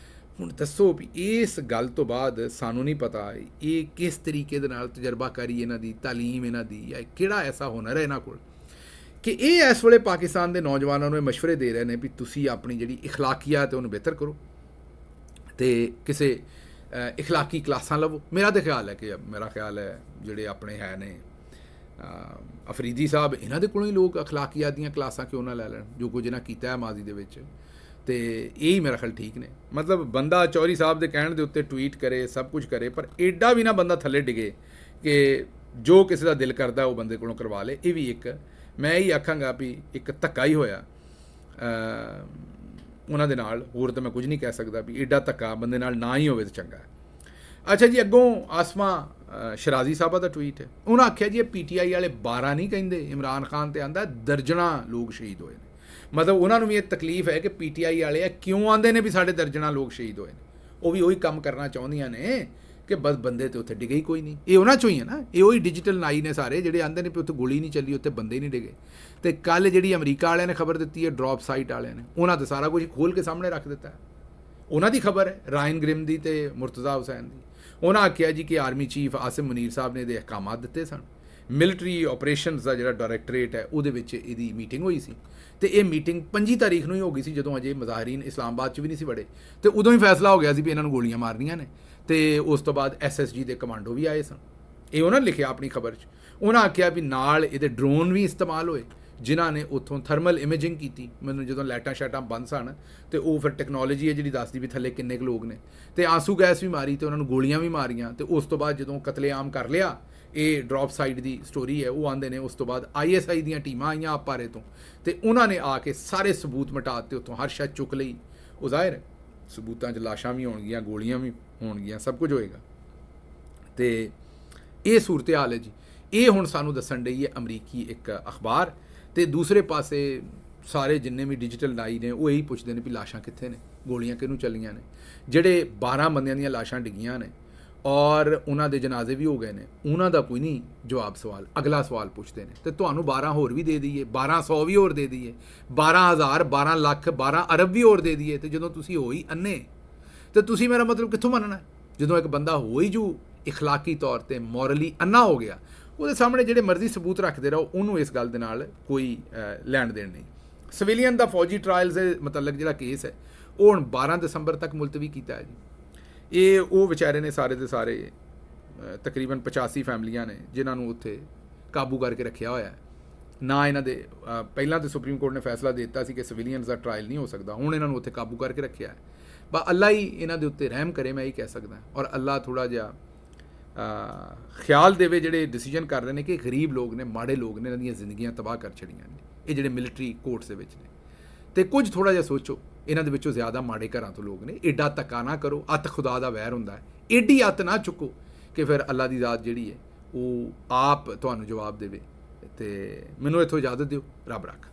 S1: ਹੁਣ ਦੱਸੋ ਵੀ ਇਸ ਗੱਲ ਤੋਂ ਬਾਅਦ ਸਾਨੂੰ ਨਹੀਂ ਪਤਾ ਇਹ ਕਿਸ ਤਰੀਕੇ ਦੇ ਨਾਲ ਤਜਰਬਾਕਾਰੀ ਇਹਨਾਂ ਦੀ ਤਾਲੀਮ ਇਹਨਾਂ ਦੀ ਜਾਂ ਕਿਹੜਾ ਐਸਾ ਹੁਨਰ ਹੈ ਇਹਨਾਂ ਕੋਲ ਕਿ ਇਹ ਇਸ ਵੇਲੇ ਪਾਕਿਸਤਾਨ ਦੇ ਨੌਜਵਾਨਾਂ ਨੂੰ ਇਹ ਮਸ਼ਵਰੇ ਦੇ ਰਹੇ ਨੇ ਵੀ ਤੁਸੀਂ ਆਪਣੀ ਜਿਹੜੀ ਇਖਲਾਕੀਅਤ ਹੈ ਉਹਨੂੰ ਬਿਹਤਰ ਕਰੋ ਤੇ ਕਿਸੇ ਇਖਲਾਕੀ ਕਲਾਸਾਂ ਲਵੋ। ਮੇਰਾ ਖਿਆਲ ਹੈ ਜਿਹੜੇ ਆਪਣੇ ਹੈ ਨੇ ਅਫਰੀਦੀ ਸਾਹਿਬ ਇਹਨਾਂ ਦੇ ਕੋਲੋਂ ਹੀ ਲੋਕ ਅਖਲਾਕੀਅਤ ਦੀਆਂ ਕਲਾਸਾਂ ਕਿਉਂ ਨਾ ਲੈ ਲੈਣ ਜੋ ਕੁਝ ਇਹਨਾਂ ਕੀਤਾ ਹੈ ਮਾਜ਼ੀ ਦੇ ਵਿੱਚ ਤੇ ਇਹ ਹੀ ਮੇਰਾ ਖਿਆਲ ਠੀਕ ਨੇ। ਮਤਲਬ ਬੰਦਾ ਚੌਧਰੀ ਸਾਹਿਬ ਦੇ ਕਹਿਣ ਦੇ ਉੱਤੇ ਟਵੀਟ ਕਰੇ ਸਭ ਕੁਝ ਕਰੇ ਪਰ ਐਡਾ ਵੀ ਨਾ ਬੰਦਾ ਥੱਲੇ ਡਿਗੇ ਕਿ ਜੋ ਕਿਸੇ ਦਾ ਦਿਲ ਕਰਦਾ ਉਹ ਬੰਦੇ ਕੋਲੋਂ ਕਰਵਾ ਲੇ। ਇਹ ਵੀ ਇੱਕ ਮੈਂ ਹੀ ਆਖਾਂਗਾ ਵੀ ਇੱਕ ਧੱਕਾ ਹੀ ਹੋਇਆ ਉਹਨਾਂ ਦੇ ਨਾਲ ਹੋਰ ਤਾਂ ਮੈਂ ਕੁਝ ਨਹੀਂ ਕਹਿ ਸਕਦਾ ਵੀ ਐਡਾ ਧੱਕਾ ਬੰਦੇ ਨਾਲ ਨਾ ਹੀ ਹੋਵੇ ਤਾਂ ਚੰਗਾ ਹੈ। ਅੱਛਾ ਜੀ ਅੱਗੋਂ ਆਸਮਾ ਸ਼ਰਾਜ਼ੀ ਸਾਹਿਬਾ ਦਾ ਟਵੀਟ ਹੈ ਉਹਨਾਂ ਆਖਿਆ ਜੀ ਇਹ PTI ਵਾਲੇ 12 ਨਹੀਂ ਕਹਿੰਦੇ ਇਮਰਾਨ ਖਾਨ ਤੇ ਆਂਦਾ ਦਰਜਨਾਂ ਲੋਕ ਸ਼ਹੀਦ ਹੋਏ ਨੇ। ਮਤਲਬ ਉਹਨਾਂ ਨੂੰ ਵੀ ਇਹ ਤਕਲੀਫ ਹੈ ਕਿ PTI ਵਾਲੇ ਆ ਕਿਉਂ ਆਂਦੇ ਨੇ ਵੀ ਸਾਡੇ ਦਰਜਨਾਂ ਲੋਕ ਸ਼ਹੀਦ ਹੋਏ ਨੇ। ਉਹ ਵੀ ਉਹੀ ਕੰਮ ਕਰਨਾ ਚਾਹੁੰਦੀਆਂ ਨੇ ਕਿ ਬਸ ਬੰਦੇ ਤੇ ਉੱਥੇ ਡਿਗੇ ਹੀ ਕੋਈ ਨਹੀਂ। ਇਹ ਉਹਨਾਂ ਚੋਂ ਹੀ ਹੈ ਨਾ ਇਹ ਉਹੀ ਡਿਜੀਟਲ ਨਾਈ ਨੇ ਸਾਰੇ ਜਿਹੜੇ ਆਂਦੇ ਨੇ ਵੀ ਉੱਥੇ ਗੋਲੀ ਨਹੀਂ ਚੱਲੀ ਉੱਥੇ ਬੰਦੇ ਨਹੀਂ ਡਿਗੇ। ਤੇ ਕੱਲ੍ਹ ਜਿਹੜੀ ਅਮਰੀਕਾ ਵਾਲਿਆਂ ਨੇ ਖਬਰ ਦਿੱਤੀ ਹੈ ਡਰੋਪ ਸਾਈਟ ਵਾਲਿਆਂ ਨੇ ਉਹਨਾਂ ਤੇ ਸਾਰਾ ਕੁਝ ਖੋਲ੍ਹ ਕੇ ਸਾਹਮਣੇ ਰੱਖ ਦਿੱਤਾ। ਉਹਨਾਂ ਦੀ ਖਬਰ ਹੈ ਰਾਇਨ ਗ੍ਰਿਮ ਦੀ ਤੇ ਮੁਰਤਜ਼ਾ ਹੁਸੈਨ ਦੀ। ਉਹਨਾਂ ਆਖਿਆ ਜੀ ਕਿ ਆਰਮੀ ਚੀਫ ਆਸਿਮ ਮੁਨੀਰ ਸਾਹਿਬ ਨੇ ਇਹਦੇ ਅਹਿਕਾਮਾਤ ਦਿੱਤੇ ਸਨ। ਮਿਲਟਰੀ ਆਪਰੇਸ਼ਨਸ ਦਾ ਜਿਹੜਾ ਡਾਇਰੈਕਟਰੇਟ ਹੈ ਉਹਦੇ ਵਿੱਚ ਇਹਦੀ ਮੀਟਿੰਗ ਹੋਈ ਸੀ ਤੇ ਇਹ ਮੀਟਿੰਗ 25 ਤਾਰੀਖ ਨੂੰ ਹੀ ਹੋ ਗਈ ਸੀ ਜਦੋਂ ਅਜੇ ਮੁਜ਼ਾਹਰੀਨ ਇਸਲਾਮਾਬਾਦ 'ਚ ਵੀ ਨਹੀਂ ਸੀ ਵੜੇ ਤੇ ਉਦੋਂ ਹੀ ਫੈਸਲਾ ਹੋ ਗਿਆ ਸੀ ਵੀ ਇਹਨਾਂ ਨੂੰ ਗੋਲੀਆਂ ਮਾਰਨੀਆਂ ਨੇ ਤੇ ਉਸ ਤੋਂ ਬਾਅਦ SSG ਦੇ ਕਮਾਂਡੋ ਵੀ ਆਏ ਸਨ। ਇਹ ਉਹਨਾਂ ਨੇ ਲਿਖਿਆ ਆਪਣੀ ਖਬਰ 'ਚ। ਉਹਨਾਂ ਆਖਿਆ ਵੀ ਨਾਲ ਇਹਦੇ ਡਰੋਨ ਵੀ ਇਸਤੇਮਾਲ ਹੋਏ ਜਿਨ੍ਹਾਂ ਨੇ ਉੱਥੋਂ ਥਰਮਲ ਇਮੇਜਿੰਗ ਕੀਤੀ। ਮੈਨੂੰ ਜਦੋਂ ਲਾਈਟਾਂ ਸ਼ਾਟਾਂ ਬੰਦ ਸਨ ਤੇ ਉਹ ਫਿਰ ਟੈਕਨੋਲੋਜੀ ਹੈ ਜਿਹੜੀ ਦੱਸਦੀ ਵੀ ਥੱਲੇ ਕਿੰਨੇ ਕੁ ਲੋਕ ਨੇ ਤੇ ਆਂਸੂ ਗੈਸ ਵੀ ਮਾਰੀ ਤੇ ਉਹਨਾਂ ਨੂੰ ਗੋਲੀਆਂ ਵੀ ਮਾਰੀਆਂ ਤੇ ਉਸ ਤੋਂ ਬਾਅਦ ਜਦੋਂ ਕਤਲੇਆਮ ਕਰ ਲਿਆ ਇਹ ਡਰੋਪ ਸਾਈਡ ਦੀ ਸਟੋਰੀ ਹੈ ਉਹ ਆਂਦੇ ਨੇ ਉਸ ਤੋਂ ਬਾਅਦ ISI ਦੀਆਂ ਟੀਮਾਂ ਆਈਆਂ ਆਪਾਰੇ ਤੋਂ ਤੇ ਉਹਨਾਂ ਨੇ ਆ ਕੇ ਸਾਰੇ ਸਬੂਤ ਮਿਟਾ ਦਿੱਤੇ ਉੱਥੋਂ ਹਰ ਸ਼ਾਇਦ ਚੁੱਕ ਲਈ। ਉਹ ਜ਼ਾਹਿਰ ਹੈ ਸਬੂਤਾਂ 'ਚ ਲਾਸ਼ਾਂ ਵੀ ਹੋਣਗੀਆਂ ਗੋਲੀਆਂ ਵੀ ਹੋਣਗੀਆਂ ਸਭ ਕੁਝ ਹੋਏਗਾ ਤੇ ਇਹ ਸੂਰਤ ਹਾਲ ਹੈ ਜੀ। ਇਹ ਹੁਣ ਸਾਨੂੰ ਦੱਸਣ ਡਈ ਹੈ ਅਮਰੀਕੀ ਇੱਕ ਅਖਬਾਰ ਤੇ ਦੂਸਰੇ ਪਾਸੇ ਸਾਰੇ ਜਿੰਨੇ ਵੀ ਡਿਜੀਟਲ ਨਾਈ ਨੇ ਉਹ ਇਹੀ ਪੁੱਛਦੇ ਨੇ ਵੀ ਲਾਸ਼ਾਂ ਕਿੱਥੇ ਨੇ, ਗੋਲੀਆਂ ਕਿਹਨੂੰ ਚੱਲੀਆਂ ਨੇ। ਜਿਹੜੇ 12 ਬੰਦਿਆਂ ਦੀਆਂ ਲਾਸ਼ਾਂ ਡਿੱਗੀਆਂ ਨੇ ਔਰ ਉਹਨਾਂ ਦੇ ਜਨਾਜ਼ੇ ਵੀ ਹੋ ਗਏ ਨੇ, ਉਹਨਾਂ ਦਾ ਕੋਈ ਨਹੀਂ ਜਵਾਬ ਸਵਾਲ। ਅਗਲਾ ਸਵਾਲ ਪੁੱਛਦੇ ਨੇ ਤੇ ਤੁਹਾਨੂੰ 12 ਹੋਰ ਵੀ ਦੇ ਦਈਏ, 1200 ਵੀ ਹੋਰ ਦੇ ਦਈਏ, 12,000 12 ਲੱਖ 12 ਅਰਬ ਵੀ ਹੋਰ ਦੇ ਦਈਏ, ਤੇ ਜਦੋਂ ਤੁਸੀਂ ਹੋ ਹੀ ਅੰਨੇ ਤੇ ਤੁਸੀਂ ਮੇਰਾ ਮਤਲਬ ਕਿੱਥੋਂ ਮੰਨਣਾ? ਜਦੋਂ ਇੱਕ ਬੰਦਾ ਹੋ ਹੀ ਜੂ ਇਖਲਾਕੀ ਤੌਰ ਤੇ ਮੋਰਲੀ ਅੰਨਾ ਹੋ ਗਿਆ, ਉਹਦੇ ਸਾਹਮਣੇ ਜਿਹੜੇ ਮਰਜ਼ੀ ਸਬੂਤ ਰੱਖਦੇ ਰਹੋ, ਉਹਨੂੰ ਇਸ ਗੱਲ ਦੇ ਨਾਲ ਕੋਈ ਲੈਣ ਦੇਣ ਨਹੀਂ। ਸਿਵਿਲੀਅਨ ਦਾ ਫੌਜੀ ਟਰਾਇਲਸ ਦੇ ਮਤਲਬ ਜਿਹੜਾ ਕੇਸ ਹੈ ਉਹ ਹੁਣ 12 ਦਸੰਬਰ ਤੱਕ ਮੁਲਤਵੀ ਕੀਤਾ ਹੈ ਜੀ। ਇਹ ਉਹ ਵਿਚਾਰੇ ਨੇ ਸਾਰੇ ਦੇ ਸਾਰੇ ਤਕਰੀਬਨ 85 ਫੈਮਲੀਆਂ ਨੇ ਜਿਨ੍ਹਾਂ ਨੂੰ ਉੱਥੇ ਕਾਬੂ ਕਰਕੇ ਰੱਖਿਆ ਹੋਇਆ ਹੈ। ਨਾ ਇਹਨਾਂ ਦੇ ਪਹਿਲਾਂ ਤਾਂ ਸੁਪਰੀਮ ਕੋਰਟ ਨੇ ਫੈਸਲਾ ਦੇ ਦਿੱਤਾ ਸੀ ਕਿ ਸਿਵਿਲੀਅਨਸ ਦਾ ਟਰਾਇਲ ਨਹੀਂ ਹੋ ਸਕਦਾ, ਹੁਣ ਇਹਨਾਂ ਨੂੰ ਉੱਥੇ ਕਾਬੂ ਕਰਕੇ ਰੱਖਿਆ ਹੈ। ਬਸ ਅੱਲਾ ਹੀ ਇਹਨਾਂ ਦੇ ਉੱਤੇ ਰਹਿਮ ਕਰੇ, ਮੈਂ ਇਹ ਕਹਿ ਸਕਦਾ। ਔਰ ਅੱਲਾ ਥੋੜ੍ਹਾ ਜਿਹਾ ਖਿਆਲ ਦੇਵੇ ਜਿਹੜੇ ਡਿਸੀਜਨ ਕਰ ਰਹੇ ਨੇ ਕਿ ਗਰੀਬ ਲੋਕ ਨੇ, ਮਾੜੇ ਲੋਕ ਨੇ, ਇਹਨਾਂ ਦੀਆਂ ਜ਼ਿੰਦਗੀਆਂ ਤਬਾਹ ਕਰ ਛੜੀਆਂ ਨੇ ਇਹ ਜਿਹੜੇ ਮਿਲਟਰੀ ਕੋਰਟਸ ਦੇ ਵਿੱਚ ਨੇ। ਤੇ ਕੁਝ ਥੋੜ੍ਹਾ ਜਿਹਾ ਸੋਚੋ, ਇਹਨਾਂ ਦੇ ਵਿੱਚੋਂ ਜ਼ਿਆਦਾ ਮਾੜੇ ਘਰਾਂ ਤੋਂ ਲੋਕ ਨੇ। ਐਡਾ ਧੱਕਾ ਨਾ ਕਰੋ, ਅੱਤ ਖੁਦਾ ਦਾ ਵੈਰ ਹੁੰਦਾ ਹੈ, ਐਡੀ ਅੱਤ ਨਾ ਚੁੱਕੋ ਕਿ ਫਿਰ ਅੱਲਾ ਦੀ ਜ਼ਾਤ ਜਿਹੜੀ ਹੈ ਉਹ ਆਪ ਤੁਹਾਨੂੰ ਜਵਾਬ ਦੇਵੇ। ਤੇ ਮੈਨੂੰ ਇੱਥੋਂ ਇਜਾਜ਼ਤ ਦਿਓ, ਰੱਬ ਰੱਖ।